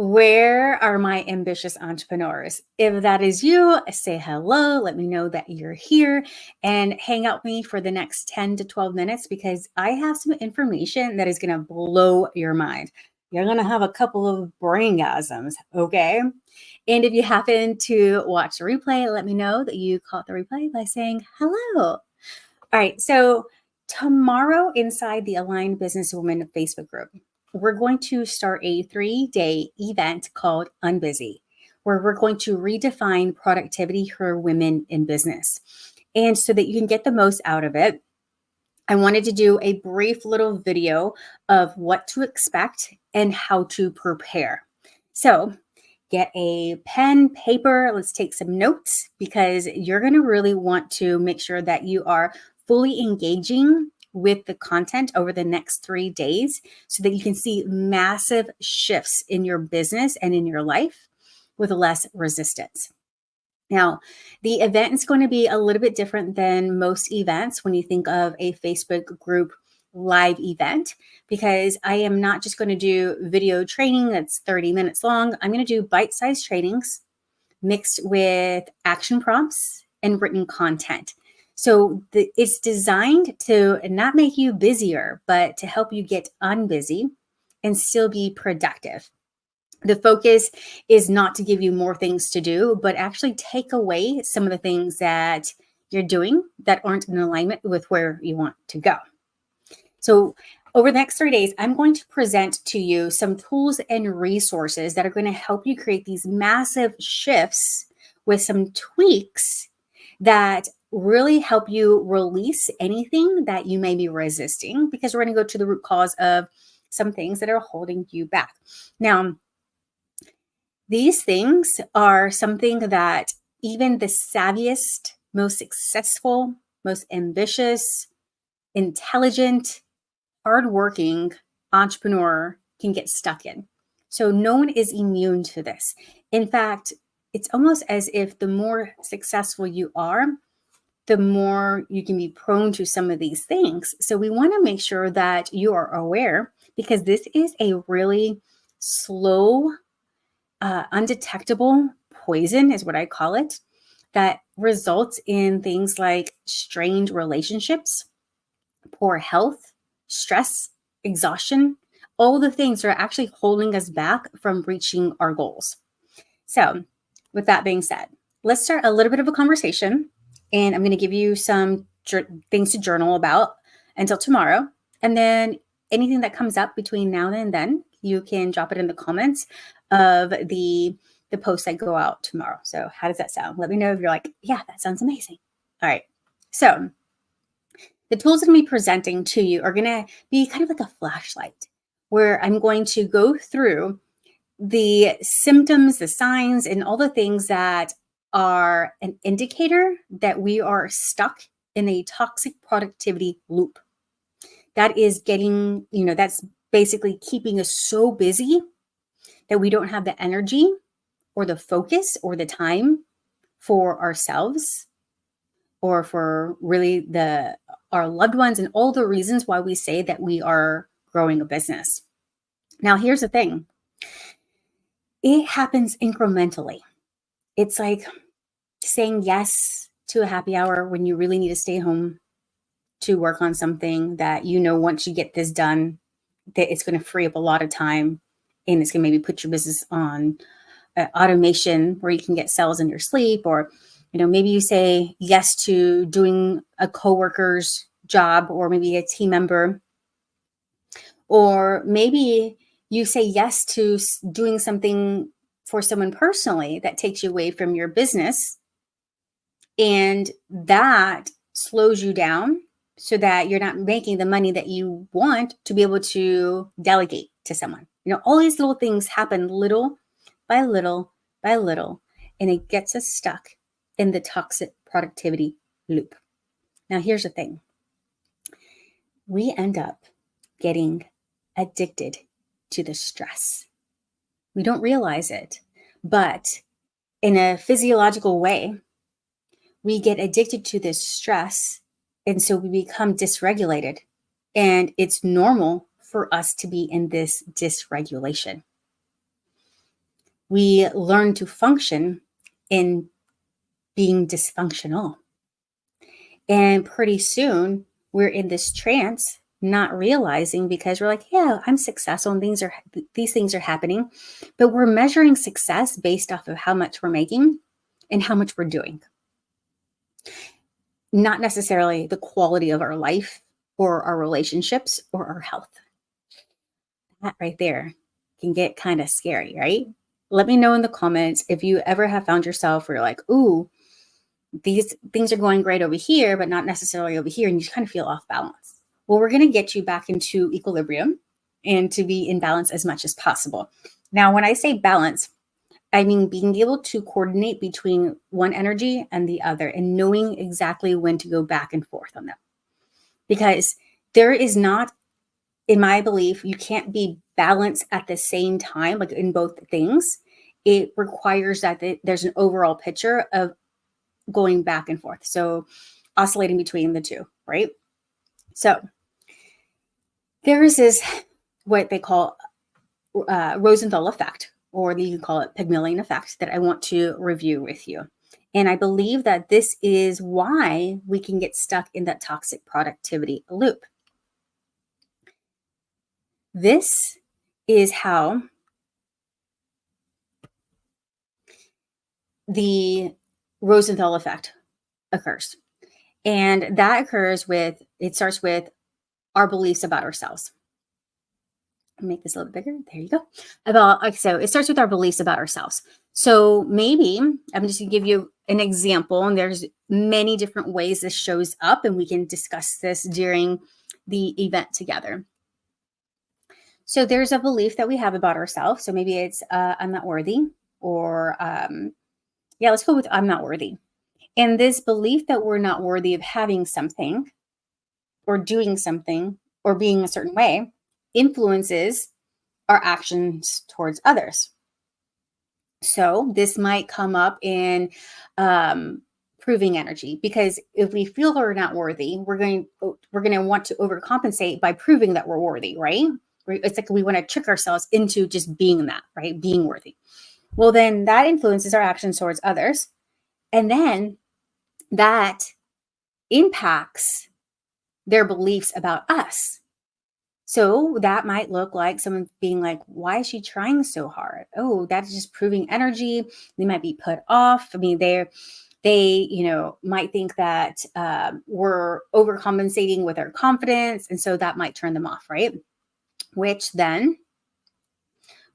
Where are my ambitious entrepreneurs? If that is you, say hello. Let me know that you're here and hang out with me for the next 10 to 12 minutes because I have some information that is going to blow your mind. You're going to have a couple of braingasms, okay? And if you happen to watch the replay, let me know that you caught the replay by saying hello. All right, so tomorrow inside the Aligned Businesswoman Facebook group, we're going to start a 3-day event called Unbusy, where we're going to redefine productivity for women in business. And so that you can get the most out of it, I wanted to do a brief little video of what to expect and how to prepare. So get a pen, paper, let's take some notes because you're going to really want to make sure that you are fully engaging with the content over the next 3 days so that you can see massive shifts in your business and in your life with less resistance. Now, the event is going to be a little bit different than most events when you think of a Facebook group live event, because I am not just going to do video training that's 30 minutes long. I'm going to do bite-sized trainings mixed with action prompts and written content. So it's designed to not make you busier, but to help you get unbusy and still be productive. The focus is not to give you more things to do, but actually take away some of the things that you're doing that aren't in alignment with where you want to go. So over the next 3 days, I'm going to present to you some tools and resources that are going to help you create these massive shifts with some tweaks that really help you release anything that you may be resisting, because we're going to go to the root cause of some things that are holding you back. Now, these things are something that even the savviest, most successful, most ambitious, intelligent, hardworking entrepreneur can get stuck in. So no one is immune to this. In fact, it's almost as if the more successful you are, the more you can be prone to some of these things. So we want to make sure that you are aware, because this is a really slow, undetectable poison is what I call it, that results in things like strained relationships, poor health, stress, exhaustion. All the things are actually holding us back from reaching our goals. So with that being said, let's start a little bit of a conversation, and I'm going to give you some things to journal about until tomorrow. And then anything that comes up between now and then, you can drop it in the comments of the posts that go out tomorrow. So how does that sound? Let me know if you're like, yeah, that sounds amazing. All right. So the tools I'm going to be presenting to you are going to be kind of like a flashlight, where I'm going to go through the symptoms, the signs, and all the things that are an indicator that we are stuck in a toxic productivity loop. That is getting, that's basically keeping us so busy that we don't have the energy or the focus or the time for ourselves or for really our loved ones, and all the reasons why we say that we are growing a business. Now, here's the thing. It happens incrementally. It's like saying yes to a happy hour when you really need to stay home to work on something that once you get this done, that it's going to free up a lot of time, and it's going to maybe put your business on automation where you can get sales in your sleep. Or maybe you say yes to doing a coworker's job, or maybe a team member, or maybe you say yes to doing something for someone personally that takes you away from your business, and that slows you down so that you're not making the money that you want to be able to delegate to someone. All these little things happen little by little by little, and it gets us stuck in the toxic productivity loop. Now, here's the thing. We end up getting addicted to the stress. We don't realize it, but in a physiological way, we get addicted to this stress, and so we become dysregulated, and it's normal for us to be in this dysregulation. We learn to function in being dysfunctional. And pretty soon we're in this trance, not realizing because we're like, yeah, I'm successful and these things are happening. But we're measuring success based off of how much we're making and how much we're doing, not necessarily the quality of our life or our relationships or our health. That right there can get kind of scary, right? Let me know in the comments if you ever have found yourself where you're like, ooh, these things are going great over here, but not necessarily over here. And you kind of feel off balance. Well, we're going to get you back into equilibrium and to be in balance as much as possible. Now, when I say balance, I mean being able to coordinate between one energy and the other and knowing exactly when to go back and forth on them. Because there is not, in my belief, you can't be balanced at the same time, like in both things. It requires that there's an overall picture of going back and forth. So oscillating between the two, right? So there is this, what they call Rosenthal effect, or you can call it Pygmalion effect, that I want to review with you. And I believe that this is why we can get stuck in that toxic productivity loop. This is how the Rosenthal effect occurs. And that occurs with, it starts with our beliefs about ourselves. Make this a little bigger. There you go. So it starts with our beliefs about ourselves. So maybe I'm just gonna give you an example, and there's many different ways this shows up, and we can discuss this during the event together. So there's a belief that we have about ourselves. So maybe it's I'm not worthy, or let's go with I'm not worthy. And this belief that we're not worthy of having something or doing something or being a certain way influences our actions towards others. So this might come up in proving energy, because if we feel we're not worthy, we're going to want to overcompensate by proving that we're worthy, right? It's like we want to trick ourselves into just being that, right? Being worthy. Well, then that influences our actions towards others. And then that impacts their beliefs about us. So that might look like someone being like, why is she trying so hard? Oh, that's just proving energy. They might be put off. I mean, they might think that we're overcompensating with our confidence. And so that might turn them off, right? Which then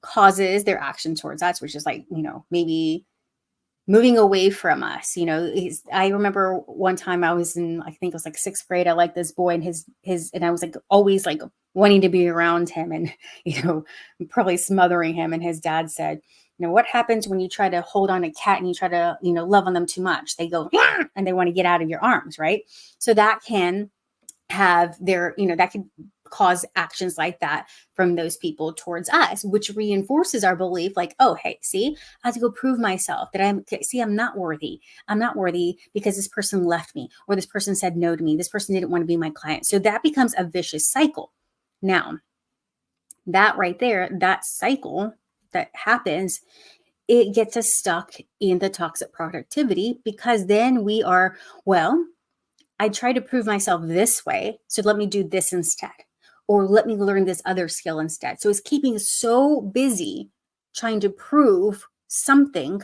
causes their action towards us, which is like, maybe moving away from us. I remember one time I was in, I think it was like sixth grade. I liked this boy, and and I was like always like wanting to be around him, and probably smothering him. And his dad said, what happens when you try to hold on a cat and you try to love on them too much? They go and they want to get out of your arms, right? So that can have that could cause actions like that from those people towards us, which reinforces our belief like, oh, hey, see, I have to go prove myself that I'm not worthy. I'm not worthy because this person left me, or this person said no to me. This person didn't want to be my client. So that becomes a vicious cycle. Now, that right there, that cycle that happens, it gets us stuck in the toxic productivity, because then we are, well, I try to prove myself this way, so let me do this instead, or let me learn this other skill instead. So it's keeping us so busy trying to prove something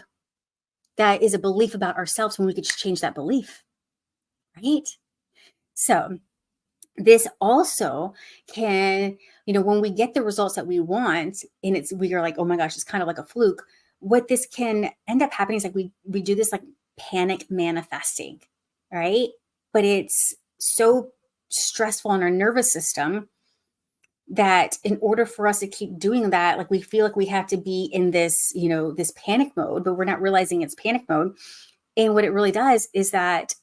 that is a belief about ourselves when we could just change that belief, right? So this also can, when we get the results that we want, and we are like, oh my gosh, it's kind of like a fluke. What this can end up happening is like we do this like panic manifesting, right? But it's so stressful on our nervous system that in order for us to keep doing that, like we feel like we have to be in this, this panic mode, but we're not realizing it's panic mode. And what it really does is that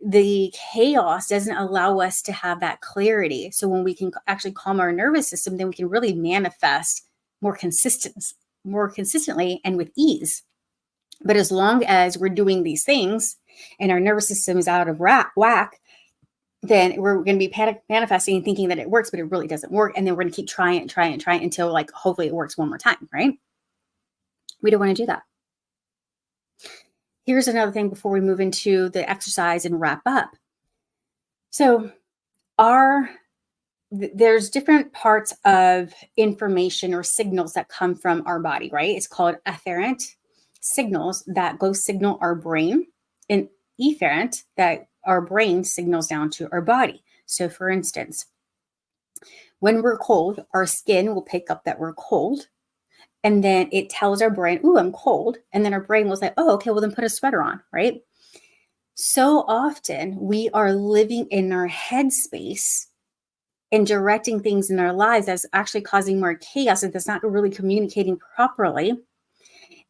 the chaos doesn't allow us to have that clarity. So when we can actually calm our nervous system, then we can really manifest more consistently and with ease. But as long as we're doing these things and our nervous system is out of whack, then we're going to be panic manifesting and thinking that it works, but it really doesn't work. And then we're going to keep trying until like, hopefully it works one more time, right? We don't want to do that. Here's another thing before we move into the exercise and wrap up. So, our there's different parts of information or signals that come from our body, right? It's called afferent signals that go signal our brain, and efferent that our brain signals down to our body. So, for instance, when we're cold, our skin will pick up that we're cold. And then it tells our brain, "Ooh, I'm cold." And then our brain will say, "Oh, okay, well, then put a sweater on," right? So often we are living in our headspace and directing things in our lives that's actually causing more chaos and that's not really communicating properly.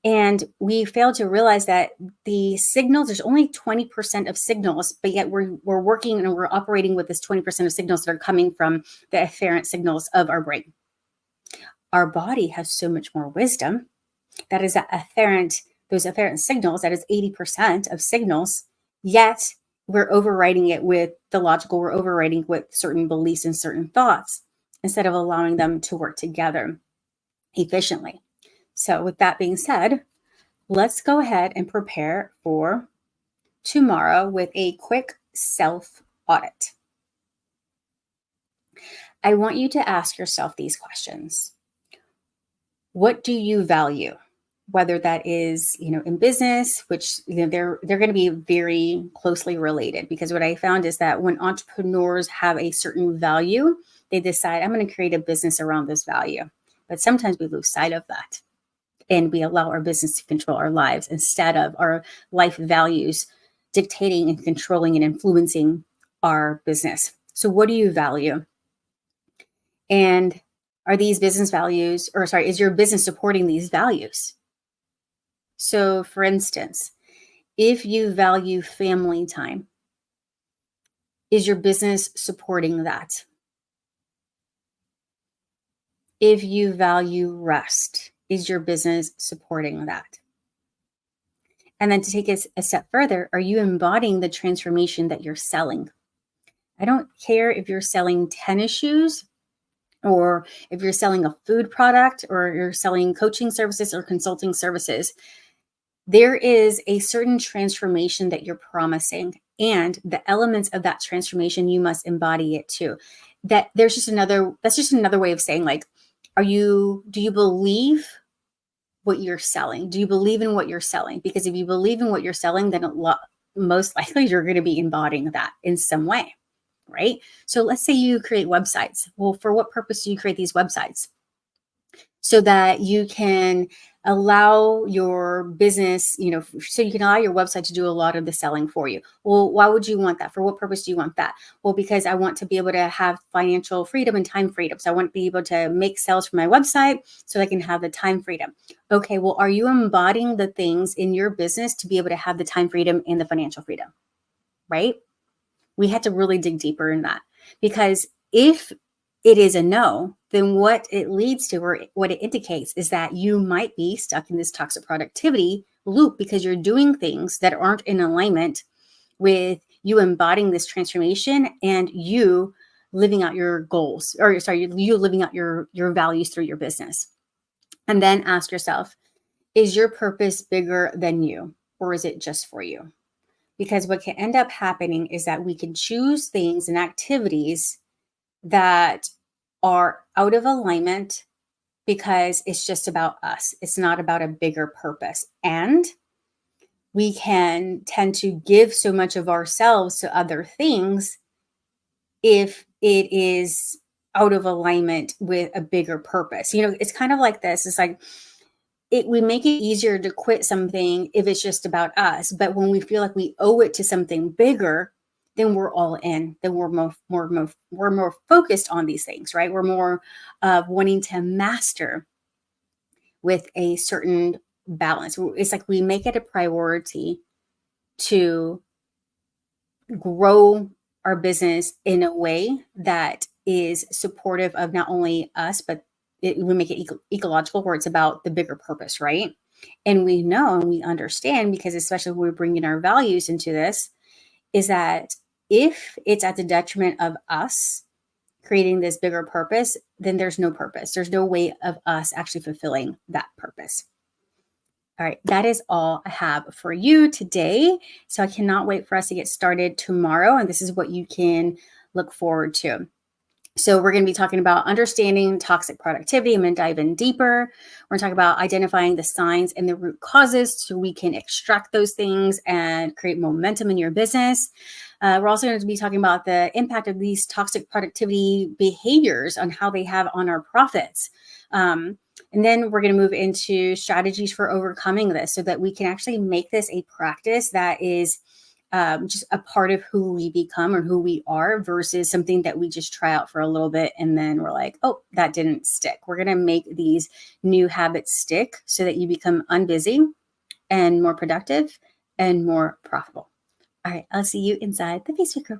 And we fail to realize that the signals, there's only 20% of signals, but yet we're working and we're operating with this 20% of signals that are coming from the afferent signals of our brain. Our body has so much more wisdom. That is those afferent signals, that is 80% of signals, yet we're overriding it with the logical, we're overriding with certain beliefs and certain thoughts instead of allowing them to work together efficiently. So, with that being said, let's go ahead and prepare for tomorrow with a quick self audit. I want you to ask yourself these questions. What do you value? Whether that is, in business, which, they're going to be very closely related, because what I found is that when entrepreneurs have a certain value, they decide, I'm going to create a business around this value. But sometimes we lose sight of that and we allow our business to control our lives instead of our life values dictating and controlling and influencing our business. So what do you value? And are these business values, or sorry, is your business supporting these values? So, for instance, if you value family time, is your business supporting that? If you value rest, is your business supporting that? And then to take it a step further, are you embodying the transformation that you're selling? I don't care if you're selling tennis shoes, or if you're selling a food product, or you're selling coaching services or consulting services. There is a certain transformation that you're promising, and the elements of that transformation, you must embody it too. That's just another way of saying, like, do you believe what you're selling? Do you believe in what you're selling? Because if you believe in what you're selling, then most likely you're going to be embodying that in some way, right? So let's say you create websites. Well, for what purpose do you create these websites? So that you can allow your business, so you can allow your website to do a lot of the selling for you. Well, why would you want that? For what purpose do you want that? Well, because I want to be able to have financial freedom and time freedom. So I want to be able to make sales from my website so I can have the time freedom. Okay, well, are you embodying the things in your business to be able to have the time freedom and the financial freedom? Right? We had to really dig deeper in that, because if it is a no, then what it leads to, or what it indicates, is that you might be stuck in this toxic productivity loop because you're doing things that aren't in alignment with you embodying this transformation and you living out your goals, or sorry, you living out your values through your business. And then ask yourself, is your purpose bigger than you, or is it just for you? Because what can end up happening is that we can choose things and activities that are out of alignment because it's just about us. It's not about a bigger purpose. And we can tend to give so much of ourselves to other things if it is out of alignment with a bigger purpose. It's kind of like this. It's like, we make it easier to quit something if it's just about us. But when we feel like we owe it to something bigger, then we're all in. Then we're more focused on these things, right? We're more wanting to master with a certain balance. It's like we make it a priority to grow our business in a way that is supportive of not only us, but we make it ecological, where it's about the bigger purpose, right? And we know and we understand, because especially when we're bringing our values into this, is that if it's at the detriment of us creating this bigger purpose, then there's no purpose. There's no way of us actually fulfilling that purpose. All right, that is all I have for you today. So I cannot wait for us to get started tomorrow. And this is what you can look forward to. So we're going to be talking about understanding toxic productivity. I'm going to dive in deeper. We're going to talk about identifying the signs and the root causes so we can extract those things and create momentum in your business. We're also going to be talking about the impact of these toxic productivity behaviors on how they have on our profits. And then we're going to move into strategies for overcoming this so that we can actually make this a practice that is just a part of who we become or who we are versus something that we just try out for a little bit and then we're like, oh, that didn't stick. We're going to make these new habits stick so that you become unbusy and more productive and more profitable. All right, I'll see you inside the Facebook group.